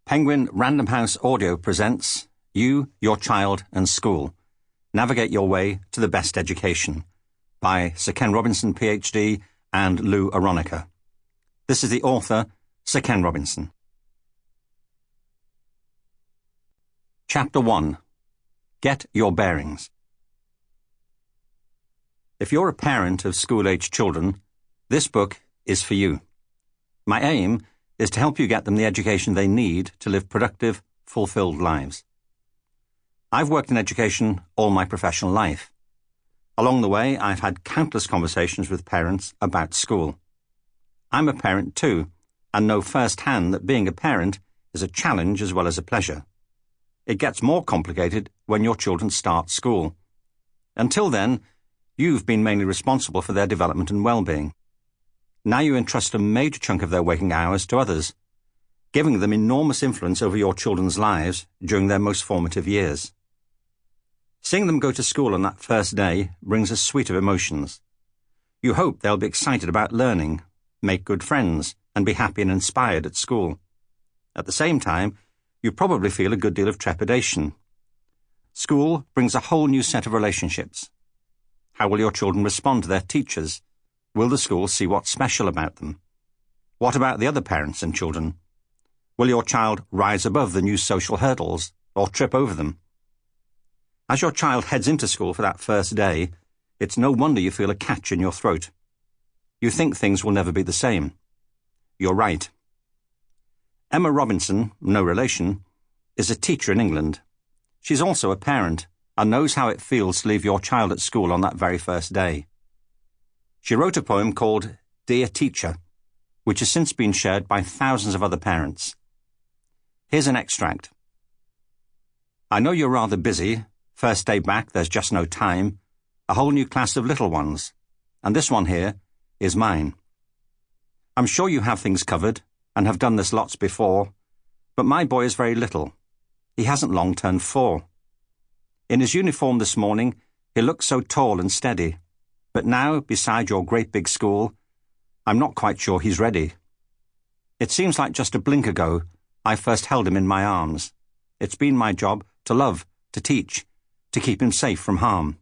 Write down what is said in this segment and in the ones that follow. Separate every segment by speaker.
Speaker 1: Penguin Random House Audio presents You, Your Child and School. Navigate Your Way to the Best Education by Sir Ken Robinson, PhD, and Lou Aronica. This is the author, Sir Ken Robinson. Chapter 1. Get Your Bearings. If you're a parent of school-aged children, this book is for you. My aim is to help you get them the education they need to live productive, fulfilled lives. I've worked in education all my professional life. Along the way, I've had countless conversations with parents about school. I'm a parent too, and know firsthand that being a parent is a challenge as well as a pleasure. It gets more complicated when your children start school. Until then, you've been mainly responsible for their development and well-being. Now you entrust a major chunk of their waking hours to others, giving them enormous influence over your children's lives during their most formative years. Seeing them go to school on that first day brings a suite of emotions. You hope they'll be excited about learning, make good friends, and be happy and inspired at school. At the same time, you probably feel a good deal of trepidation. School brings a whole new set of relationships. How will your children respond to their teachers? Will the school see what's special about them? What about the other parents and children? Will your child rise above the new social hurdles or trip over them? As your child heads into school for that first day, it's no wonder you feel a catch in your throat. You think things will never be the same. You're right. Emma Robinson, no relation, is a teacher in England. She's also a parent and knows how it feels to leave your child at school on that very first day. She wrote a poem called Dear Teacher, which has since been shared by thousands of other parents. Here's an extract. I know you're rather busy. First day back, there's just no time. A whole new class of little ones. And this one here is mine. I'm sure you have things covered and have done this lots before, but my boy is very little. He hasn't long turned 4. In his uniform this morning, he looked so tall and steady. But now, beside your great big school, I'm not quite sure he's ready. It seems like just a blink ago, I first held him in my arms. It's been my job to love, to teach, to keep him safe from harm.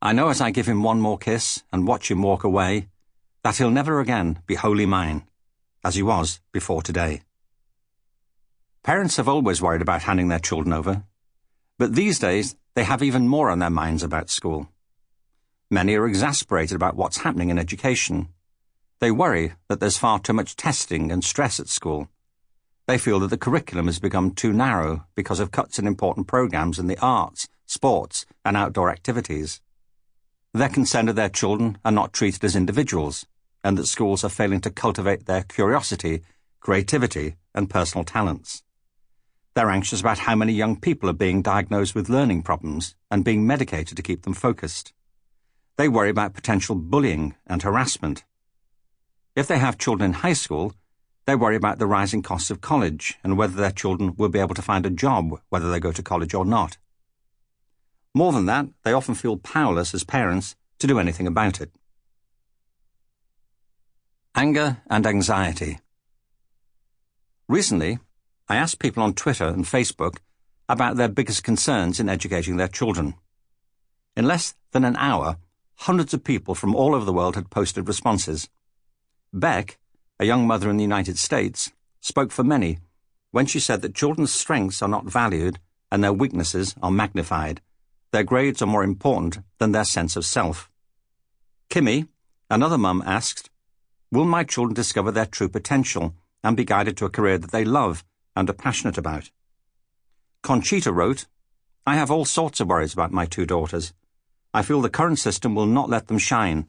Speaker 1: I know as I give him one more kiss and watch him walk away, that he'll never again be wholly mine, as he was before today. Parents have always worried about handing their children over, but these days they have even more on their minds about school. Many are exasperated about what's happening in education. They worry that there's far too much testing and stress at school. They feel that the curriculum has become too narrow because of cuts in important programs in the arts, sports, and outdoor activities. They're concerned that their children are not treated as individuals, and that schools are failing to cultivate their curiosity, creativity, and personal talents. They're anxious about how many young people are being diagnosed with learning problems and being medicated to keep them focused. They worry about potential bullying and harassment. If they have children in high school, they worry about the rising costs of college and whether their children will be able to find a job whether they go to college or not. More than that, they often feel powerless as parents to do anything about it. Anger and anxiety. Recently, I asked people on Twitter and Facebook about their biggest concerns in educating their children. In less than an hour, hundreds of people from all over the world had posted responses. Beck, a young mother in the United States, spoke for many when she said that children's strengths are not valued and their weaknesses are magnified. Their grades are more important than their sense of self. Kimmy, another mum, asked, will my children discover their true potential and be guided to a career that they love and are passionate about? Conchita wrote, I have all sorts of worries about my 2 daughters. I feel the current system will not let them shine,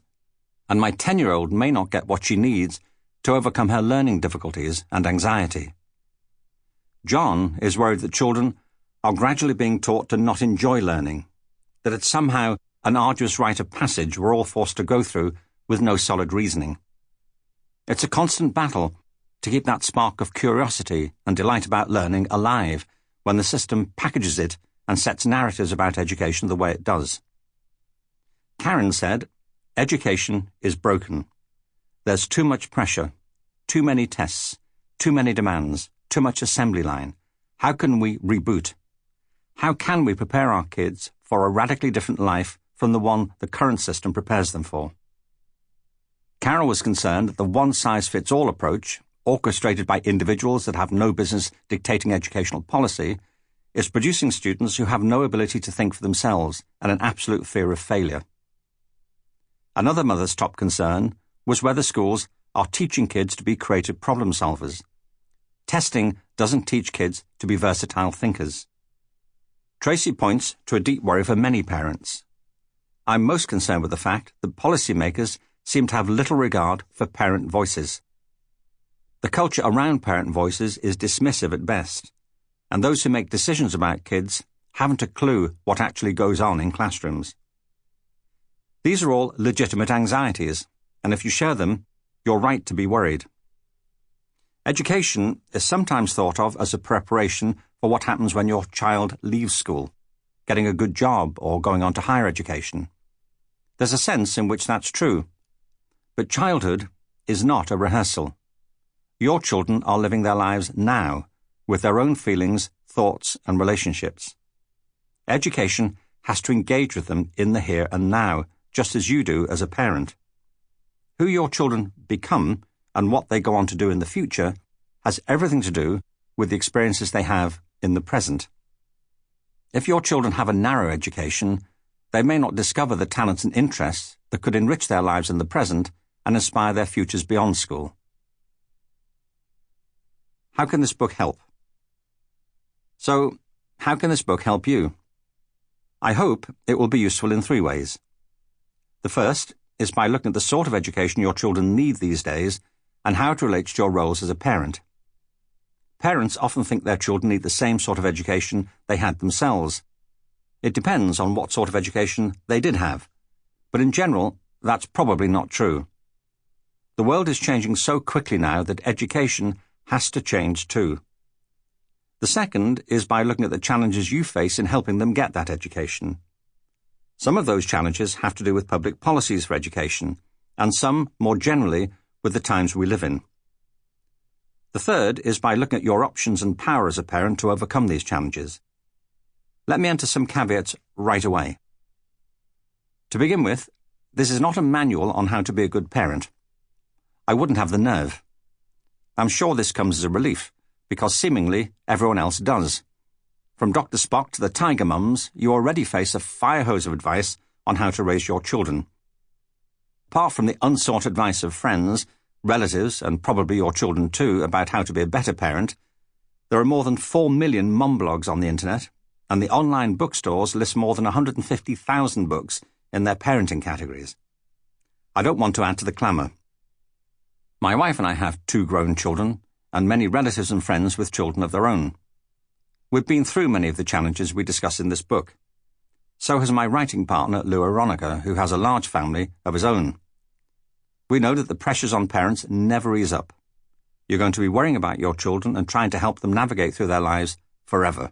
Speaker 1: and my 10-year-old may not get what she needs to overcome her learning difficulties and anxiety. John is worried that children are gradually being taught to not enjoy learning, that it's somehow an arduous rite of passage we're all forced to go through with no solid reasoning. It's a constant battle to keep that spark of curiosity and delight about learning alive when the system packages it and sets narratives about education the way it does. Karen said, education is broken. There's too much pressure, too many tests, too many demands, too much assembly line? How can we reboot? How can we prepare our kids for a radically different life from the one the current system prepares them for? Carol was concerned that the one-size-fits-all approach, orchestrated by individuals that have no business dictating educational policy, is producing students who have no ability to think for themselves and an absolute fear of failure. Another mother's top concern was whether schools are teaching kids to be creative problem solvers. Testing doesn't teach kids to be versatile thinkers. Tracy points to a deep worry for many parents. I'm most concerned with the fact that policymakers seem to have little regard for parent voices. The culture around parent voices is dismissive at best, and those who make decisions about kids haven't a clue what actually goes on in classrooms. These are all legitimate anxieties, and if you share them, you're right to be worried. Education is sometimes thought of as a preparation for what happens when your child leaves school, getting a good job or going on to higher education. There's a sense in which that's true. But childhood is not a rehearsal. Your children are living their lives now, with their own feelings, thoughts, and relationships. Education has to engage with them in the here and now, just as you do as a parent. Who your children become and what they go on to do in the future has everything to do with the experiences they have in the present. If your children have a narrow education, they may not discover the talents and interests that could enrich their lives in the present and inspire their futures beyond school. How can this book help? So, how can this book help you? I hope it will be useful in 3 ways. The first is by looking at the sort of education your children need these days and how it relates to your roles as a parent. Parents often think their children need the same sort of education they had themselves. It depends on what sort of education they did have, but in general, that's probably not true. The world is changing so quickly now that education has to change too. The second is by looking at the challenges you face in helping them get that education. Some of those challenges have to do with public policies for education, and some, more generally, with the times we live in. The third is by looking at your options and power as a parent to overcome these challenges. Let me enter some caveats right away. To begin with, this is not a manual on how to be a good parent. I wouldn't have the nerve. I'm sure this comes as a relief, because seemingly everyone else does. From Dr. Spock to the Tiger Mums, you already face a fire hose of advice on how to raise your children. Apart from the unsought advice of friends, relatives, and probably your children too, about how to be a better parent, there are more than 4 million mum blogs on the internet, and the online bookstores list more than 150,000 books in their parenting categories. I don't want to add to the clamour. My wife and I have 2 grown children, and many relatives and friends with children of their own. We've been through many of the challenges we discuss in this book. So has my writing partner, Lou Aronica, who has a large family of his own. We know that the pressures on parents never ease up. You're going to be worrying about your children and trying to help them navigate through their lives forever.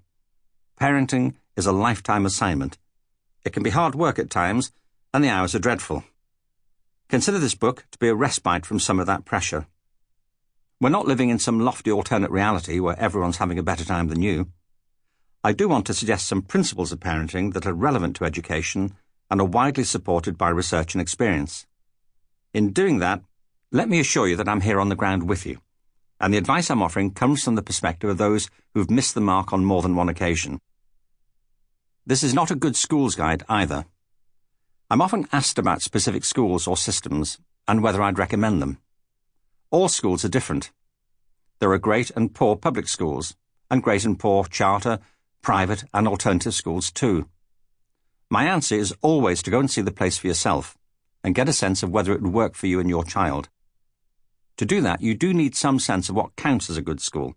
Speaker 1: Parenting is a lifetime assignment. It can be hard work at times, and the hours are dreadful. Consider this book to be a respite from some of that pressure. We're not living in some lofty alternate reality where everyone's having a better time than you. I do want to suggest some principles of parenting that are relevant to education and are widely supported by research and experience. In doing that, let me assure you that I'm here on the ground with you, and the advice I'm offering comes from the perspective of those who've missed the mark on more than one occasion. This is not a good schools guide either. I'm often asked about specific schools or systems and whether I'd recommend them. All schools are different. There are great and poor public schools, and great and poor charter, private and alternative schools too. My answer is always to go and see the place for yourself and get a sense of whether it would work for you and your child. To do that, you do need some sense of what counts as a good school,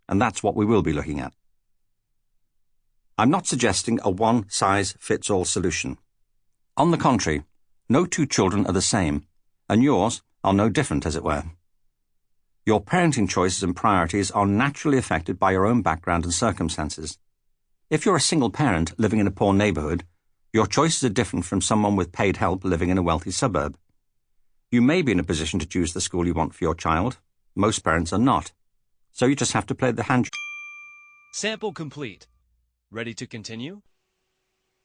Speaker 1: and that's what we will be looking at. I'm not suggesting a one-size-fits-all solution. On the contrary, no 2 children are the same, and yours are no different, as it were. Your parenting choices and priorities are naturally affected by your own background and circumstances. If you're a single parent living in a poor neighbourhood, your choices are different from someone with paid help living in a wealthy suburb. You may be in a position to choose the school you want for your child. Most parents are not. so you just have to play the hand.
Speaker 2: Sample complete. Ready to continue?